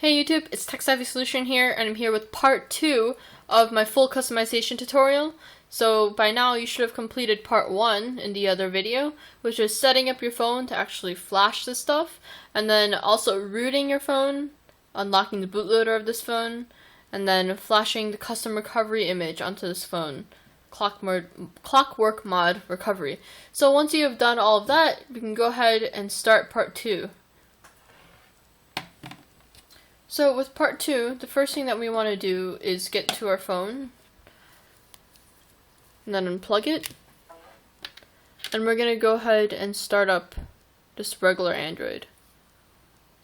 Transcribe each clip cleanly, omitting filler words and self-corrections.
Hey YouTube, it's Tech Savvy Solution here, and I'm here with part 2 of my full customization tutorial. So by now you should have completed part 1 in the other video, which is setting up your phone to actually flash this stuff, and then also rooting your phone, unlocking the bootloader of this phone, and then flashing the custom recovery image onto this phone. Clockwork mod recovery. So once you have done all of that, we can go ahead and start part 2. So with part 2, the first thing that we want to do is get to our phone, and then unplug it, and we're going to go ahead and start up just regular Android.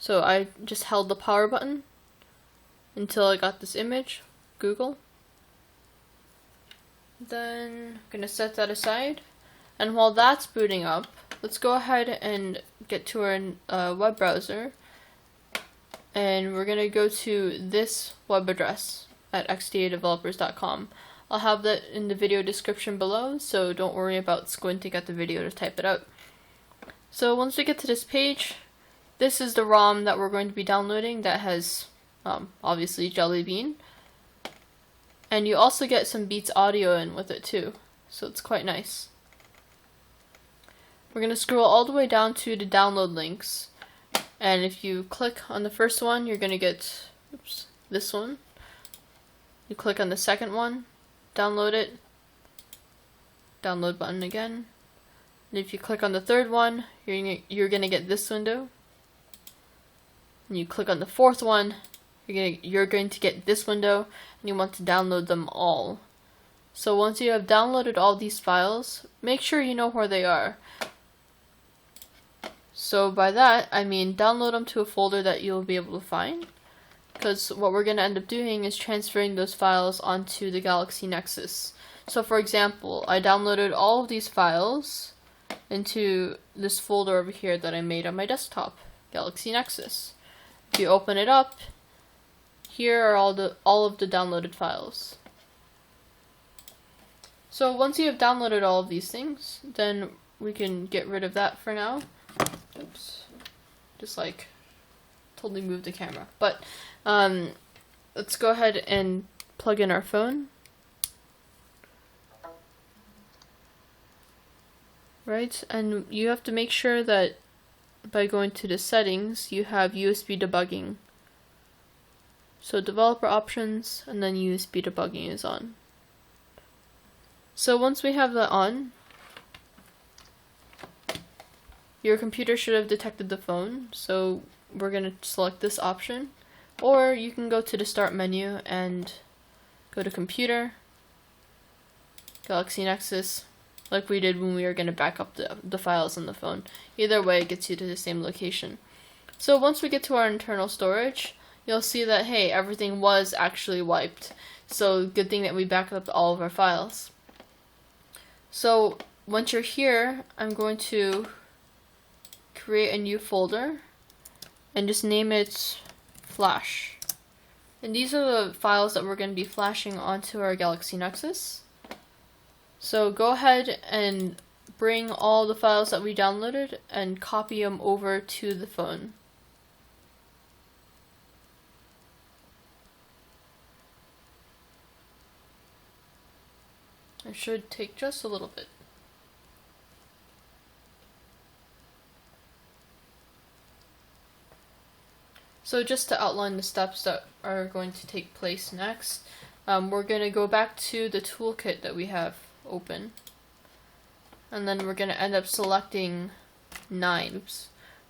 So I just held the power button until I got this image, Google. Then I'm going to set that aside, and while that's booting up, let's go ahead and get to our web browser. And we're going to go to this web address at xdadevelopers.com. I'll have that in the video description below, so don't worry about squinting at the video to type it out. So once we get to this page, this is the ROM that we're going to be downloading that has obviously Jelly Bean. And you also get some Beats audio in with it too, so it's quite nice. We're going to scroll all the way down to the download links. And if you click on the first one, you're going to get this one. You click on the second one, download it, download button again. And if you click on the third one, you're going to get this window. And you click on the fourth one, you're going to get this window, and you want to download them all. So once you have downloaded all these files, make sure you know where they are. So by that, I mean download them to a folder that you'll be able to find, because what we're going to end up doing is transferring those files onto the Galaxy Nexus. So for example, I downloaded all of these files into this folder over here that I made on my desktop, Galaxy Nexus. If you open it up, here are all of the downloaded files. So once you have downloaded all of these things, then we can get rid of that for now. Oops, just like totally moved the camera. But let's go ahead and plug in our phone. Right, and you have to make sure that by going to the settings, you have USB debugging. So developer options, and then USB debugging is on. So once we have that on, your computer should have detected the phone, so we're going to select this option. Or you can go to the start menu and go to computer, Galaxy Nexus, like we did when we were going to back up the files on the phone. Either way, it gets you to the same location. So once we get to our internal storage, you'll see that, hey, everything was actually wiped. So good thing that we backed up all of our files. So once you're here, I'm going to create a new folder and just name it Flash. And these are the files that we're going to be flashing onto our Galaxy Nexus. So go ahead and bring all the files that we downloaded and copy them over to the phone. It should take just a little bit. So just to outline the steps that are going to take place next, we're going to go back to the toolkit that we have open. And then we're going to end up selecting 9,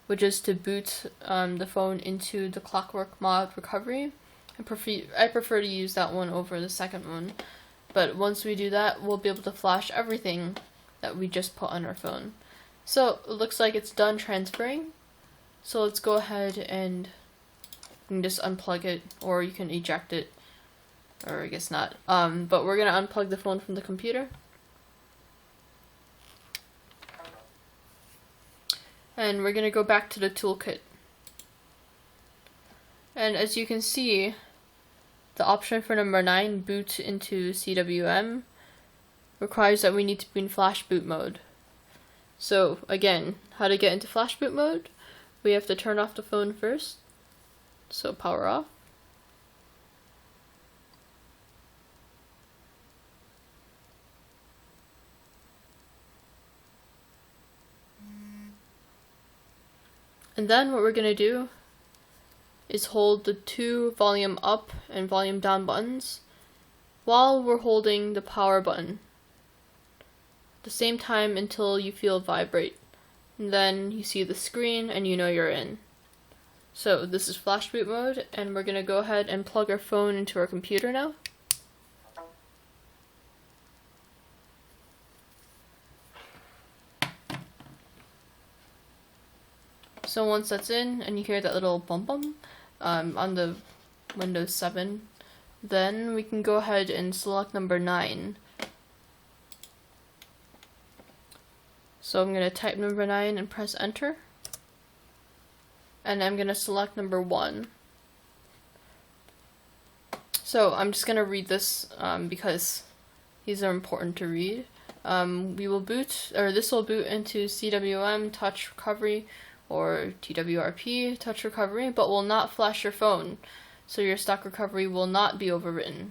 which is to boot the phone into the Clockwork mod recovery. I prefer to use that one over the second one. But once we do that, we'll be able to flash everything that we just put on our phone. So it looks like it's done transferring. So let's go ahead and you can just unplug it, or you can eject it, or I guess not. But we're going to unplug the phone from the computer. And we're going to go back to the toolkit. And as you can see, the option for number 9, boot into CWM, requires that we need to be in flash boot mode. So again, how to get into flash boot mode? We have to turn off the phone first. So power off. And then what we're going to do is hold the two volume up and volume down buttons while we're holding the power button at the same time until you feel it vibrate. And then you see the screen and you know you're in. So this is flash boot mode, and we're going to go ahead and plug our phone into our computer now. So once that's in and you hear that little bum bum on the Windows 7, then we can go ahead and select number 9. So I'm going to type number 9 and press enter. And I'm going to select number 1. So I'm just going to read this because these are important to read. We will boot, or this will boot into CWM touch recovery or TWRP touch recovery, but will not flash your phone. So your stock recovery will not be overwritten.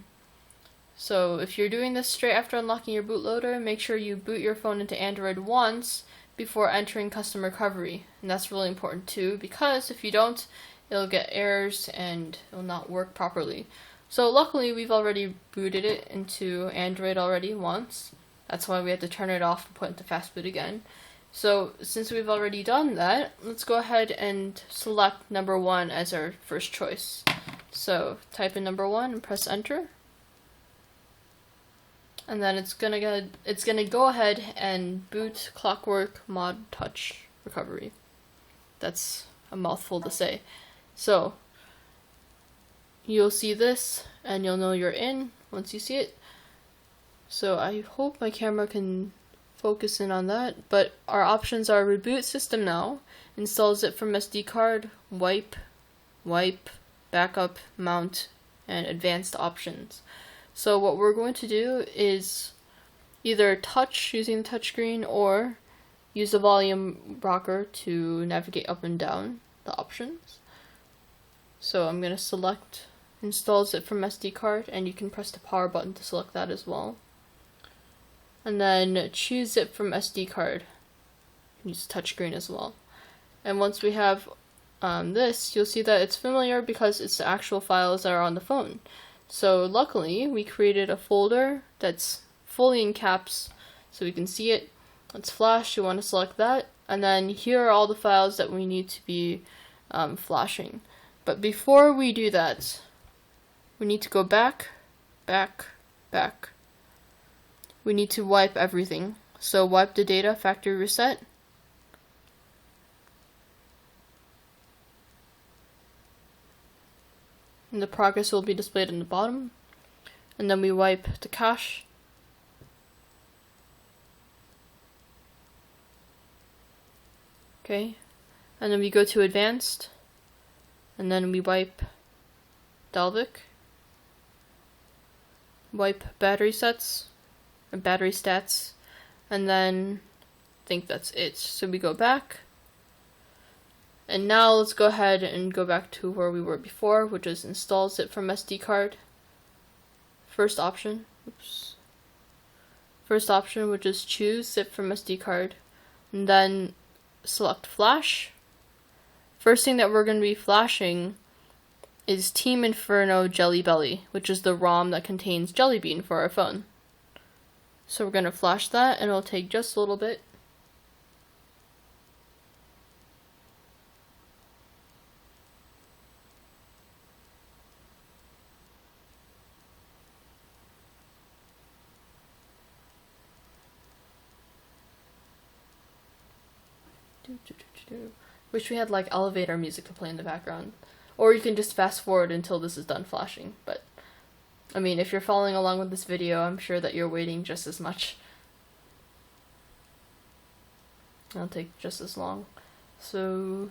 So if you're doing this straight after unlocking your bootloader, make sure you boot your phone into Android once before entering custom recovery. And that's really important too, because if you don't, it'll get errors and it will not work properly. So luckily we've already booted it into Android already once. That's why we had to turn it off and put it into fastboot again. So since we've already done that, let's go ahead and select number 1 as our first choice. So type in number 1 and press enter. And then it's gonna go ahead and boot Clockwork Mod Touch Recovery. That's a mouthful to say. So you'll see this and you'll know you're in once you see it. So I hope my camera can focus in on that, but our options are reboot system now, install zip from SD card, wipe, backup, mount, and advanced options. So what we're going to do is either touch using the touchscreen or use the volume rocker to navigate up and down the options. So I'm going to select install zip from SD card, and you can press the power button to select that as well. And then choose zip from SD card. Use touchscreen as well. And once we have this, you'll see that it's familiar because it's the actual files that are on the phone. So luckily, we created a folder that's fully in caps so we can see it. It's flash, you want to select that. And then here are all the files that we need to be flashing. But before we do that, we need to go back. We need to wipe everything. So wipe the data, factory reset. And the progress will be displayed in the bottom. And then we wipe the cache. Okay. And then we go to advanced. And then we wipe Dalvik. Wipe battery sets. Or battery stats. And then I think that's it. So we go back. And now let's go ahead and go back to where we were before, which is install zip from SD card. First option, which is choose zip from SD card. And then select flash. First thing that we're going to be flashing is Team Inferno Jelly Belly, which is the ROM that contains Jelly Bean for our phone. So we're going to flash that, and it'll take just a little bit. Wish we had like elevator music to play in the background. Or you can just fast forward until this is done flashing. But, I mean, if you're following along with this video, I'm sure that you're waiting just as much. It'll take just as long. So,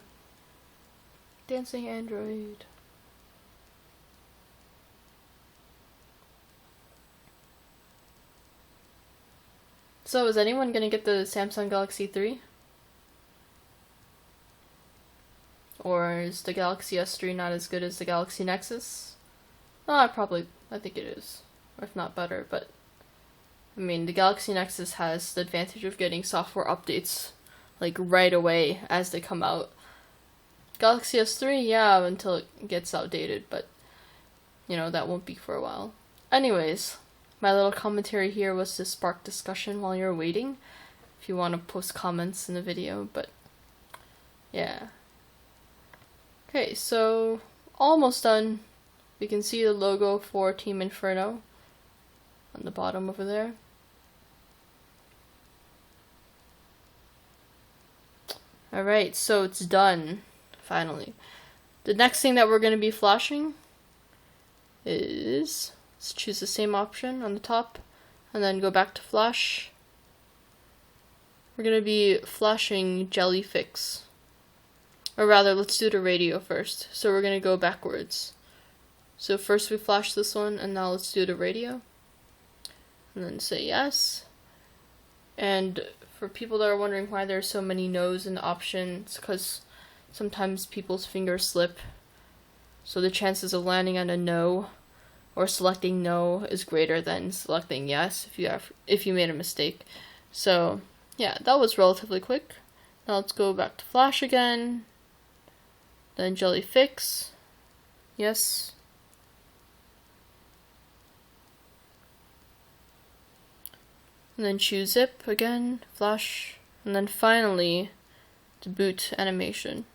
dancing Android. So, is anyone gonna get the Samsung Galaxy 3? Or is the Galaxy S3 not as good as the Galaxy Nexus? I think it is. Or if not better, but I mean, the Galaxy Nexus has the advantage of getting software updates like right away as they come out. Galaxy S3, yeah, until it gets outdated, but you know, that won't be for a while. Anyways, my little commentary here was to spark discussion while you're waiting, if you want to post comments in the video, but yeah. Okay, so almost done. We can see the logo for Team Inferno on the bottom over there. Alright, so it's done, finally. The next thing that we're going to be flashing is, let's choose the same option on the top, and then go back to flash. We're going to be flashing JellyFix. Or rather, let's do the radio first. So we're going to go backwards. So first we flash this one, and now let's do the radio. And then say yes. And for people that are wondering why there's so many no's in the options, because sometimes people's fingers slip. So the chances of landing on a no or selecting no is greater than selecting yes if you made a mistake. So yeah, that was relatively quick. Now let's go back to flash again. Then JellyFix. Yes. And then choose zip again, flash, and then finally the boot animation.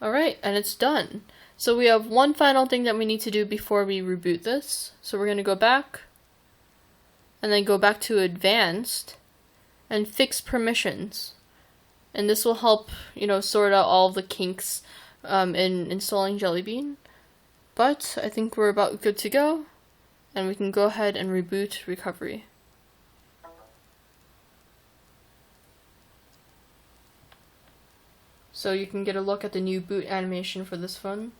Alright, and it's done. So we have one final thing that we need to do before we reboot this. So we're going to go back, and then go back to Advanced, and fix permissions. And this will help, you know, sort out all of the kinks in installing Jelly Bean. But I think we're about good to go, and we can go ahead and reboot recovery. So you can get a look at the new boot animation for this phone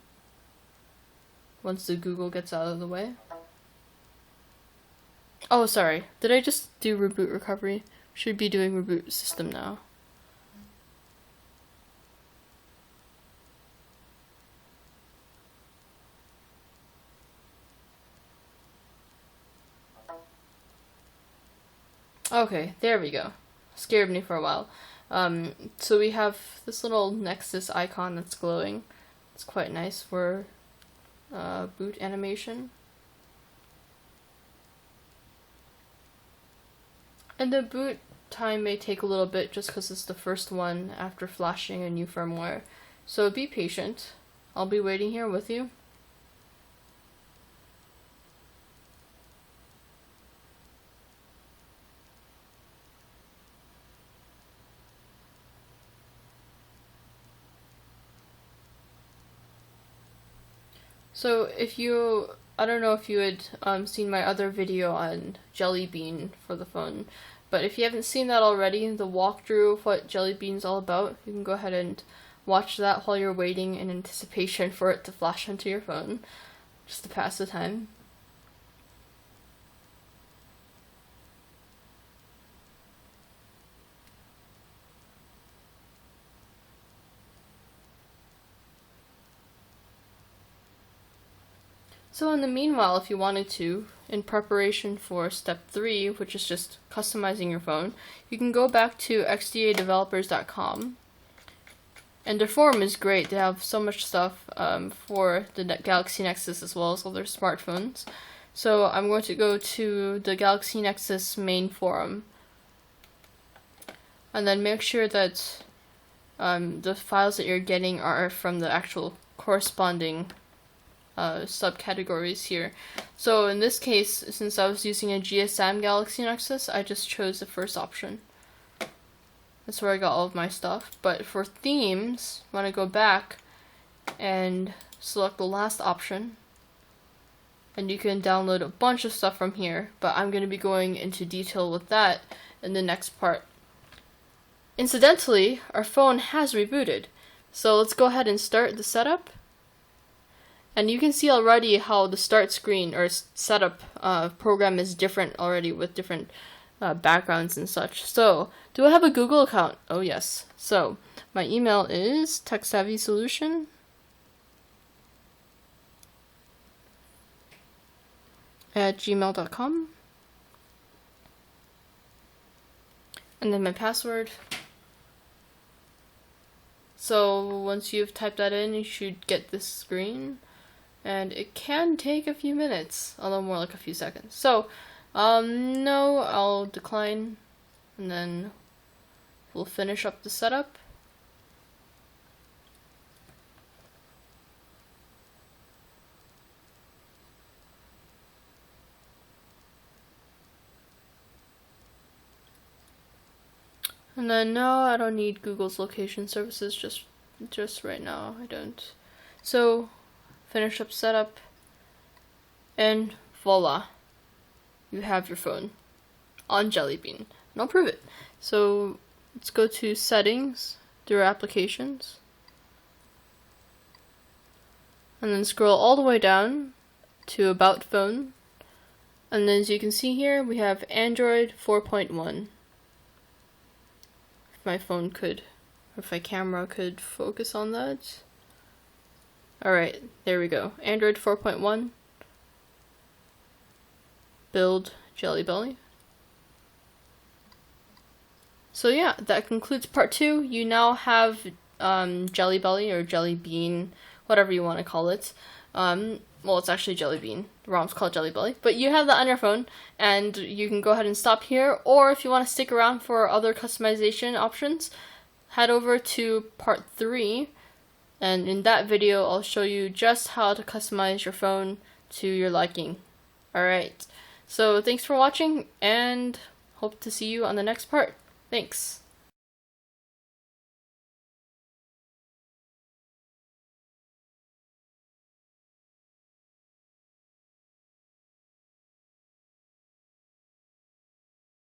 once the Google gets out of the way. Oh, sorry. Did I just do reboot recovery? Should be doing reboot system now. Okay, there we go. Scared me for a while. So we have this little Nexus icon that's glowing. It's quite nice for boot animation. And the boot time may take a little bit just because it's the first one after flashing a new firmware. So be patient. I'll be waiting here with you. So I don't know if you had seen my other video on Jelly Bean for the phone, but if you haven't seen that already, the walkthrough of what Jelly Bean's all about, you can go ahead and watch that while you're waiting in anticipation for it to flash onto your phone, just to pass the time. So in the meanwhile, if you wanted to, in preparation for step 3, which is just customizing your phone, you can go back to xdadevelopers.com. And their forum is great. They have so much stuff for the Galaxy Nexus as well as other smartphones. So I'm going to go to the Galaxy Nexus main forum. And then make sure that the files that you're getting are from the actual corresponding subcategories here. So in this case, since I was using a GSM Galaxy Nexus, I just chose the first option. That's where I got all of my stuff. But for themes, I want to go back and select the last option. And you can download a bunch of stuff from here, but I'm going to be going into detail with that in the next part. Incidentally, our phone has rebooted. So let's go ahead and start the setup. And you can see already how the start screen or setup program is different already with different backgrounds and such. So, do I have a Google account? Oh yes. So, my email is techsavvysolution@gmail.com. And then my password. So once you've typed that in, you should get this screen. And it can take a few minutes, although more like a few seconds. So, no, I'll decline. And then we'll finish up the setup. And then no, I don't need Google's location services just right now. I don't. So finish up setup, and voila, you have your phone on Jelly Bean. And I'll prove it. So let's go to settings, through applications, and then scroll all the way down to about phone. And then as you can see here, we have Android 4.1. My phone could, or if my camera could focus on that. Alright, there we go. Android 4.1. Build Jelly Belly. So yeah, that concludes part 2. You now have Jelly Belly or Jelly Bean, whatever you want to call it. Well, it's actually Jelly Bean. The ROM's called Jelly Belly. But you have that on your phone, and you can go ahead and stop here. Or if you want to stick around for other customization options, head over to part 3. And in that video, I'll show you just how to customize your phone to your liking. Alright, so thanks for watching, and hope to see you on the next part. Thanks.